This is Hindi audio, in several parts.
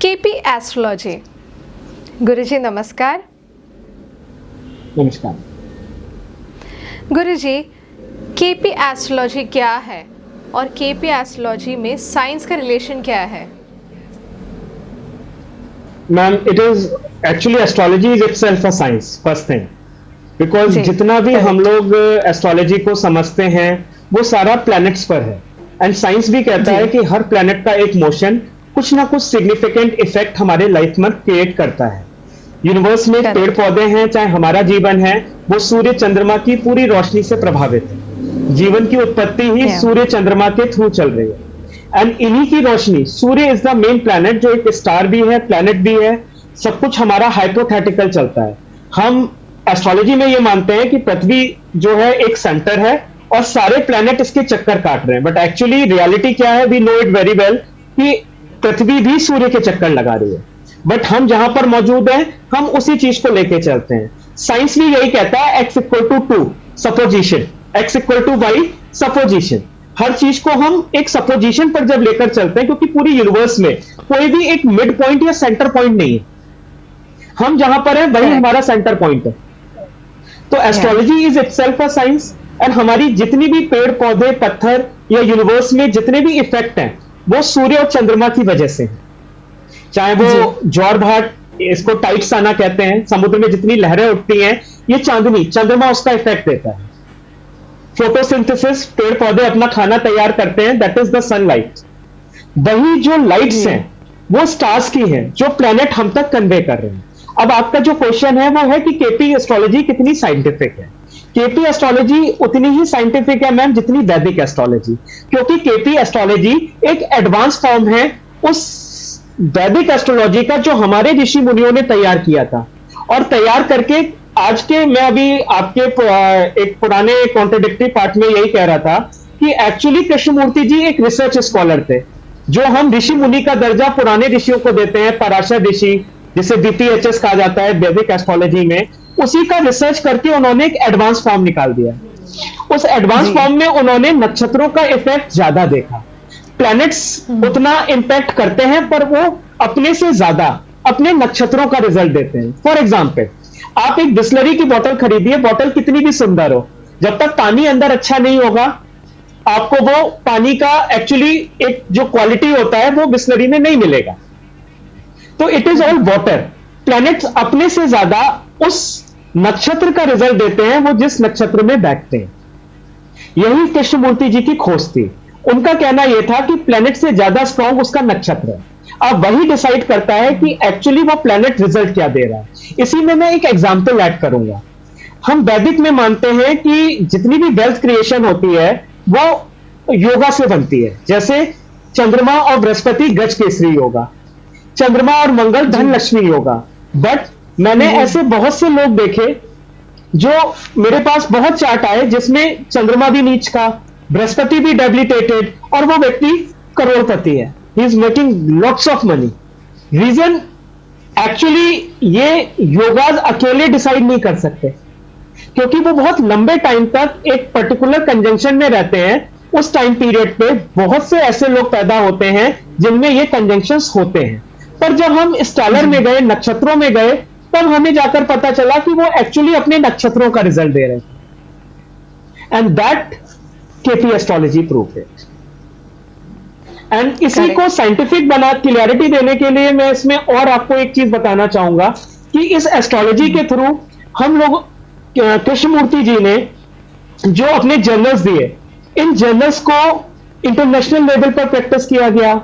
KP astrology. गुरुजी नमस्कार। नमस्कार। गुरुजी, केपी एस्ट्रोलॉजी क्या है और केपी एस्ट्रोलॉजी में साइंस का रिलेशन क्या है? Ma'am, it is actually astrology is itself a science, first thing, because जी, जितना भी हम करेक्ट। लोग एस्ट्रोलॉजी को समझते हैं वो सारा प्लैनेट्स पर है। एंड साइंस भी कहता जी, है कि हर प्लैनेट का एक मोशन कुछ ना कुछ सिग्निफिकेंट इफेक्ट हमारे लाइफ में क्रिएट करता है। यूनिवर्स में पेड़ करेक्ट। पौधे हैं, चाहे हमारा जीवन है, वो सूर्य चंद्रमा की पूरी रोशनी से प्रभावित है। जीवन की उत्पत्ति ही या सूर्य चंद्रमा के थ्रू चल रही है। एंड इन्हीं की रोशनी, सूर्य इज द मेन प्लैनेट, जो एक स्टार भी है, प्लैनेट भी है। सब कुछ हमारा हाइपोथेटिकल चलता है। हम एस्ट्रोलॉजी में ये मानते हैं कि पृथ्वी जो है एक सेंटर है और सारे प्लैनेट इसके चक्कर काट रहे हैं, बट एक्चुअली रियलिटी क्या है, we know it very well कि पृथ्वी भी सूर्य के चक्कर लगा रही है। बट हम जहां पर मौजूद हैं, हम उसी चीज को लेके चलते हैं। साइंस भी यही कहता है, X equal to two supposition, X equal to Y supposition. हर चीज को हम एक सपोजिशन पर जब लेकर चलते हैं, क्योंकि पूरी यूनिवर्स में कोई भी एक मिड पॉइंट या सेंटर पॉइंट नहीं है। हम जहां पर हैं वही करेक्ट। हमारा सेंटर पॉइंट है। तो या astrology is itself a science. And हमारी जितनी भी पेड़ पौधे, पत्थर या यूनिवर्स में जितने भी इफेक्ट हैं, वो सूर्य और चंद्रमा की वजह से हैं। चाहे जी, वो ज्वार भाट, इसको टाइड्स आना कहते हैं, समुद्र में जितनी लहरें उठती हैं, ये चांदनी, चंद्रमा उसका इफेक्ट देता है। फोटोसिंथेसिस, पेड़ पौधे अपना खाना तैयार करते हैं, दैट इज द सनलाइट। वही जो लाइट्स जी, हैं वो स्टार्स की हैं, जो प्लेनेट हम तक कन्वे कर रहे हैं। अब आपका जो क्वेश्चन है वो है कि केपी एस्ट्रोलॉजी कितनी साइंटिफिक है। केपी एस्ट्रोलॉजी उतनी ही साइंटिफिक है मैम जितनी वैदिक एस्ट्रोलॉजी, क्योंकि केपी एस्ट्रोलॉजी एक एडवांस फॉर्म है उस वैदिक एस्ट्रोलॉजी का जो हमारे ऋषि मुनियों ने तैयार किया था। और तैयार करके आज के, मैं अभी आपके एक पुराने कॉन्ट्रडिक्टरी पार्ट में यही कह रहा था कि एक्चुअली कृष्णमूर्ति जी एक रिसर्च स्कॉलर थे। जो हम ऋषि मुनि का दर्जा पुराने ऋषियों को देते हैं, पराशर ऋषि, जिसे बीपीएचएस कहा जाता है वैदिक एस्ट्रोलॉजी में, उसी का रिसर्च करके उन्होंने एक एडवांस फॉर्म निकाल दिया। उस एडवांस जी, फॉर्म में उन्होंने नक्षत्रों का इफेक्ट ज्यादा देखा। प्लैनेट्स उतना इंपैक्ट करते हैं, पर वो अपने से ज्यादा अपने नक्षत्रों का रिजल्ट देते हैं। फॉर एग्जाम्पल, आप एक बिस्लरी की बोतल खरीदिए, बोतल कितनी भी सुंदर हो, जब तक पानी अंदर अच्छा नहीं होगा, आपको वो पानी का एक्चुअली एक जो क्वालिटी होता है वो बिस्लरी में नहीं मिलेगा। तो it is all water. Planets अपने से ज्यादा उस नक्षत्र का रिजल्ट देते हैं, वो जिस नक्षत्र में बैठते हैं। यही कृष्णमूर्ति जी की खोज थी। उनका कहना यह था कि प्लेनेट से ज्यादा स्ट्रांग उसका नक्षत्र है। अब वही डिसाइड करता है कि एक्चुअली वो प्लेनेट रिजल्ट क्या दे रहा है। इसी में मैं एक एग्जांपल ऐड करूंगा। हम वैदिक में मानते हैं कि जितनी भी वेल्थ क्रिएशन होती है वो योगा से बनती है। जैसे चंद्रमा और बृहस्पति गज केसरी योगा, चंद्रमा और मंगल जी, धन लक्ष्मी योगा। बट मैंने जी, ऐसे बहुत से लोग देखे जो, मेरे पास बहुत चार्ट आए जिसमें चंद्रमा भी नीच का, बृहस्पति भी डेबिलिटेटेड, और वो व्यक्ति करोड़पति है। He is making lots of money. Reason, actually ये योगाज अकेले डिसाइड नहीं कर सकते, क्योंकि वो बहुत लंबे टाइम तक एक पर्टिकुलर कंजंक्शन में रहते हैं। उस टाइम पीरियड पे बहुत से ऐसे लोग पैदा होते हैं जिनमें ये कंजंक्शंस होते हैं। पर जब हम स्टालर जी, में गए, नक्षत्रों में गए, तब हमें जाकर पता चला कि वो एक्चुअली अपने नक्षत्रों का रिजल्ट दे रहे हैं। And that KP astrology proof it. And इसी को करेक्ट। साइंटिफिक बना, क्लियरिटी देने के लिए मैं इसमें और आपको एक चीज बताना चाहूंगा कि इस एस्ट्रोलॉजी के थ्रू हम लोग, कृष्णमूर्ति जी ने जो अपने जर्नल्स दिए, इन जर्नल्स को इंटरनेशनल लेवल पर प्रैक्टिस किया गया।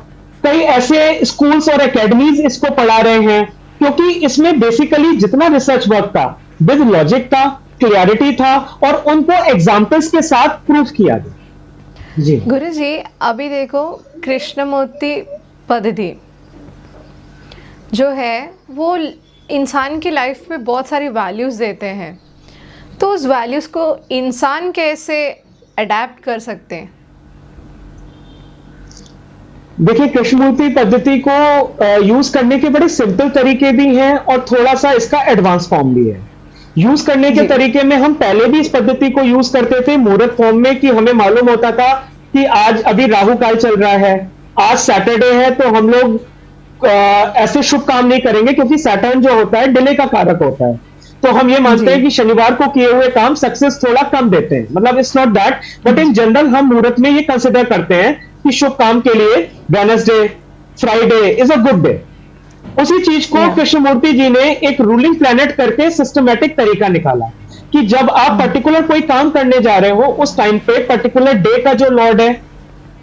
कई ऐसे स्कूल्स और एकेडमीज इसको पढ़ा रहे हैं, क्योंकि इसमें बेसिकली जितना रिसर्च वर्क था विद लॉजिक था, क्लियरिटी था, और उनको एग्जाम्पल्स के साथ प्रूफ किया गया। जी गुरुजी, अभी देखो, कृष्णमूर्ति पद्धति जो है वो इंसान की लाइफ में बहुत सारी वैल्यूज़ देते हैं। तो उस वैल्यूज़ को इंसान कैसे अडेप्ट कर सकते हैं? देखिए, कृष्णमूर्ति पद्धति को यूज करने के बड़े सिंपल तरीके भी हैं और थोड़ा सा इसका एडवांस फॉर्म भी है। यूज करने के जी, तरीके में हम पहले भी इस पद्धति को यूज करते थे मुहूर्त फॉर्म में, कि हमें मालूम होता था कि आज अभी राहु काल चल रहा है, आज सैटरडे है, तो हम लोग ऐसे शुभ काम नहीं करेंगे, क्योंकि सैटर्न जो होता है डिले का कारक होता है। तो हम ये मानते हैं कि शनिवार को किए हुए काम सक्सेस थोड़ा कम देते हैं, मतलब it's not that, but in general हम मुहूर्त में ये कंसिडर करते हैं कि शुभ काम के लिए Wednesday, Friday is a good day. उसी चीज को कृष्णमूर्ति जी ने एक रूलिंग प्लैनेट करके सिस्टमेटिक तरीका निकाला कि जब आप पर्टिकुलर कोई काम करने जा रहे हो, उस टाइम पे पर्टिकुलर डे का जो लॉर्ड है,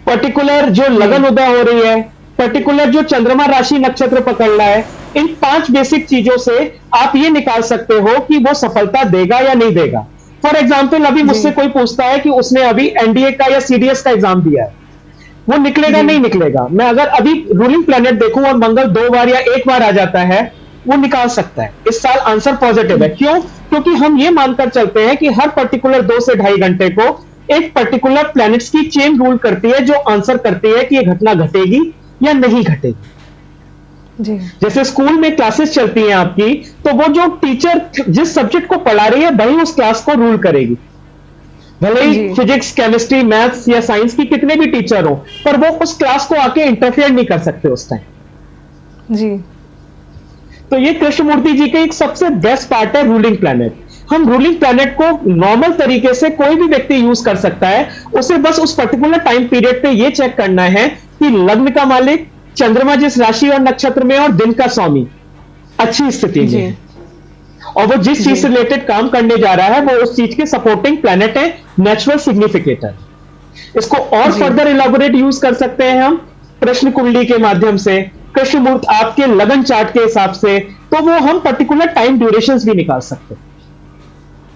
पर्टिकुलर जो लगन उदय हो रही है, पर्टिकुलर जो चंद्रमा राशि नक्षत्र पकड़ रहा है, इन 5 बेसिक चीजों से आप ये निकाल सकते हो कि वो सफलता देगा या नहीं देगा। फॉर एग्जाम्पल, अभी मुझसे कोई पूछता है कि उसने अभी एनडीए का या सीडीएस का एग्जाम दिया है, वो निकलेगा नहीं निकलेगा, मैं अगर अभी रूलिंग प्लैनेट देखूं और मंगल 2 बार या 1 बार आ जाता है, वो निकाल सकता है। इस साल आंसर पॉजिटिव है। क्यों? क्योंकि हम ये मानकर चलते हैं कि हर पर्टिकुलर 2 से 2.5 घंटे को एक पर्टिकुलर प्लैनेट्स की चेन रूल करती है, जो आंसर करती है कि ये घटना घटेगी या नहीं घटेगी। जी। जैसे स्कूल में क्लासेस चलती हैं आपकी, तो वो जो टीचर जिस सब्जेक्ट को पढ़ा रही है वही उस क्लास को रूल करेगी। भले ही फिजिक्स, केमिस्ट्री, मैथ्स या साइंस की कितने भी टीचर हो, पर वो उस क्लास को आके इंटरफेयर नहीं कर सकते उस टाइम। जी। तो ये कृष्णमूर्ति जी का एक सबसे बेस्ट पार्ट है रूलिंग प्लैनेट। हम रूलिंग प्लैनेट को नॉर्मल तरीके से कोई भी व्यक्ति यूज कर सकता है। उसे बस उस पर्टिकुलर टाइम पीरियड पे ये चेक करना है कि लग्न का मालिक, चंद्रमा जिस राशि और नक्षत्र में और दिन का स्वामी अच्छी स्थिति में है, और वो जिस चीज से रिलेटेड काम करने जा रहा है वो उस चीज के सपोर्टिंग प्लैनेट है, नेचुरल सिग्निफिकेटर। इसको और फर्दर इलाबोरेट यूज कर सकते हैं हम प्रश्न कुंडली के माध्यम से, कृष्ण मुहूर्त आपके लगन चार्ट के हिसाब से, तो वो हम पर्टिकुलर टाइम ड्यूरेशंस भी निकाल सकते हैं।